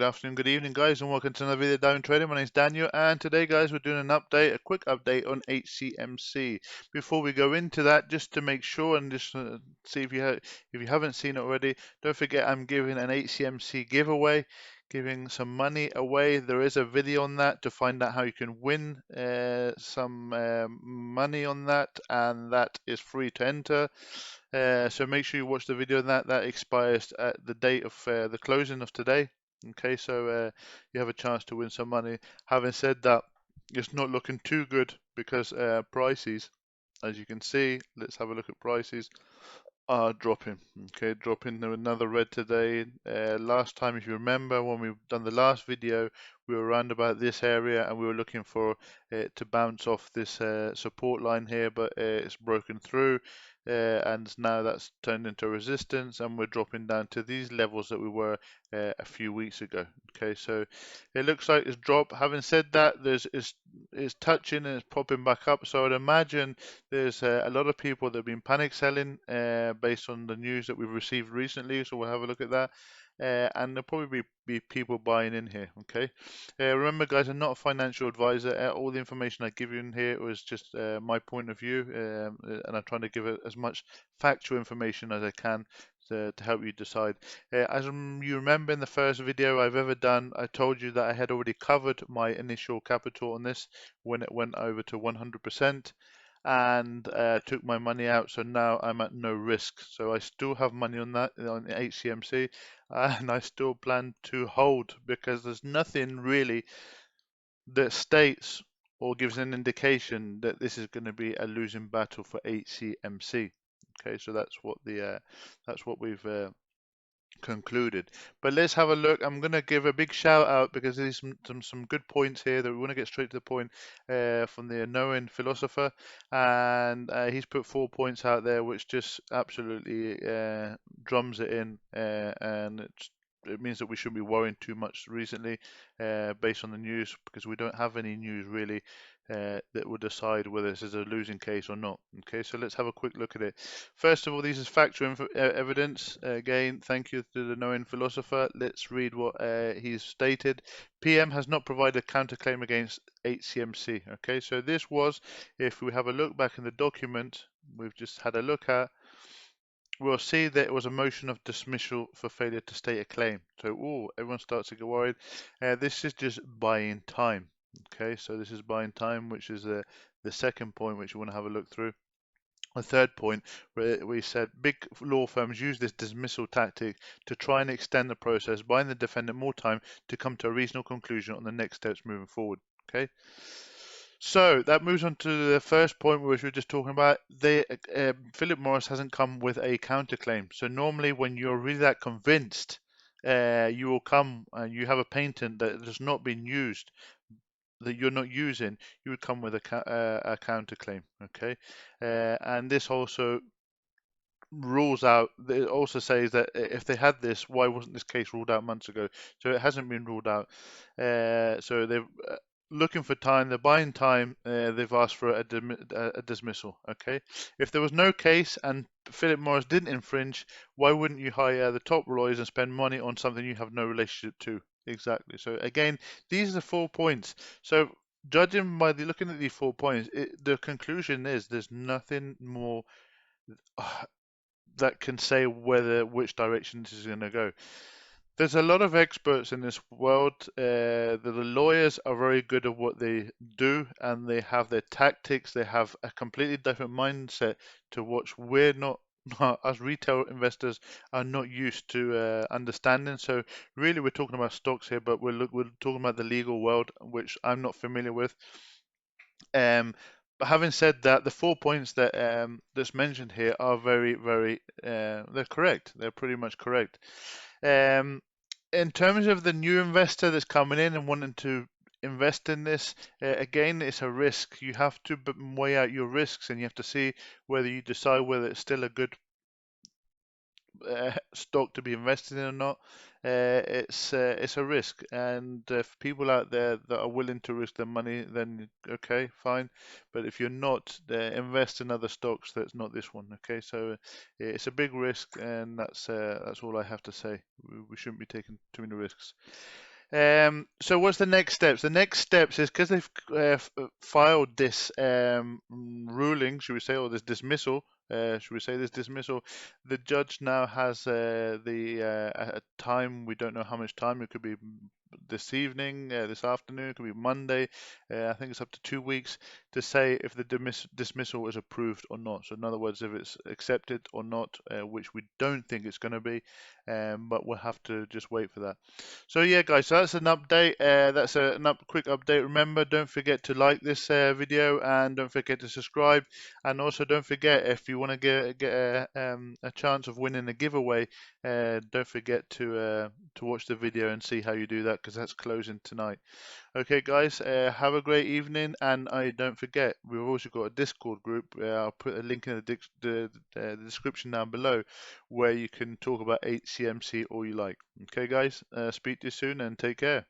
good afternoon, good evening, guys, and welcome to another video Diamond Trading. My name is Daniel, and today, guys, we're doing an update, a quick update on HCMC. Before we go into that, just to make sure and just see if you haven't seen it already, don't forget I'm giving an HCMC giveaway, giving some money away. There is a video on that to find out how you can win some money on that, and that is free to enter. So make sure you watch the video on that. That expires at the date of the closing of today. Okay, so you have a chance to win some money. Having said that, it's not looking too good because prices, as you can see, let's have a look at prices, are dropping. Okay, dropping to another red today. Last time, if you remember, when we've done the last video, we were around about this area and we were looking for it to bounce off this support line here, but it's broken through. And now that's turned into resistance, and we're dropping down to these levels that we were a few weeks ago. Okay, so it looks like it's dropped. Having said that, it's touching and it's popping back up. So I'd imagine there's a lot of people that have been panic selling based on the news that we've received recently. So we'll have a look at that. And there'll probably be people buying in here. Okay. Remember, guys, I'm not a financial advisor. All the information I give you in here was just my point of view, and I'm trying to give it as much factual information as I can to help you decide. As you remember in the first video I've ever done, I told you that I had already covered my initial capital on this when it went over to 100%. And took my money out, so now I'm at no risk. So I still have money on that on HCMC, and I still plan to hold because there's nothing really that states or gives an indication that this is going to be a losing battle for HCMC. Okay, so that's what we've concluded. But let's have a look. I'm going to give a big shout out because there's some good points here that we want to get straight to the point from the knowing philosopher, and he's put 4 points out there which just absolutely drums it in, and it means that we shouldn't be worrying too much recently based on the news, because we don't have any news really that will decide whether this is a losing case or not. Okay, so let's have a quick look at it. First of all, this is factual evidence. Again, thank you to the knowing philosopher. Let's read what he's stated. PM has not provided a counterclaim against HCMC. Okay, so this was, if we have a look back in the document we've just had a look at, we'll see that it was a motion of dismissal for failure to state a claim. So, everyone starts to get worried. This is just buying time. Okay, so this is buying time, which is the second point which we want to have a look through. The third point, where we said big law firms use this dismissal tactic to try and extend the process, buying the defendant more time to come to a reasonable conclusion on the next steps moving forward. Okay. So that moves on to the first point which we were just talking about. Philip Morris hasn't come with a counterclaim. So normally when you're really that convinced, you will come and you have a patent that has not been used, that you're not using, you would come with a counterclaim. Okay, and this also rules out. It also says that if they had this, why wasn't this case ruled out months ago? So it hasn't been ruled out. So they're looking for time. They're buying time. They've asked for a dismissal. Okay, if there was no case and Philip Morris didn't infringe, why wouldn't you hire the top lawyers and spend money on something you have no relationship to? Exactly. So again, these are the 4 points. So judging by looking at these 4 points, the conclusion is there's nothing more that can say which direction this is going to go. There's a lot of experts in this world. The lawyers are very good at what they do, and they have their tactics. They have a completely different mindset to which we're not. Us retail investors are not used to understanding. So really, we're talking about stocks here, but we're talking about the legal world, which I'm not familiar with. But having said that, the 4 points that that's mentioned here are very, very they're correct. They're pretty much correct. In terms of the new investor that's coming in and wanting to invest in this, again, it's a risk. You have to weigh out your risks, and you have to see whether you decide whether it's still a good stock to be invested in or not. It's a risk, and if people out there that are willing to risk their money, then okay, fine. But if you're not, invest in other stocks that's not this one. Okay, so it's a big risk, and that's all I have to say. We shouldn't be taking too many risks. So what's the next steps? The next steps is because they've filed this ruling, should we say, or this dismissal, should we say this dismissal, the judge now has a time, we don't know how much time, it could be this evening, this afternoon, it could be Monday, I think it's up to 2 weeks to say if the dismissal is approved or not. So in other words, if it's accepted or not, which we don't think it's going to be, but we'll have to just wait for that. So yeah, guys, so that's an update. That's quick update. Remember, don't forget to like this video and don't forget to subscribe. And also, don't forget if you want to get a chance of winning a giveaway, don't forget to watch the video and see how you do that because that's closing tonight. Okay, guys, have a great evening, and don't forget, we've also got a Discord group. I'll put a link in the description down below where you can talk about HCMC all you like. Okay, guys, speak to you soon and take care.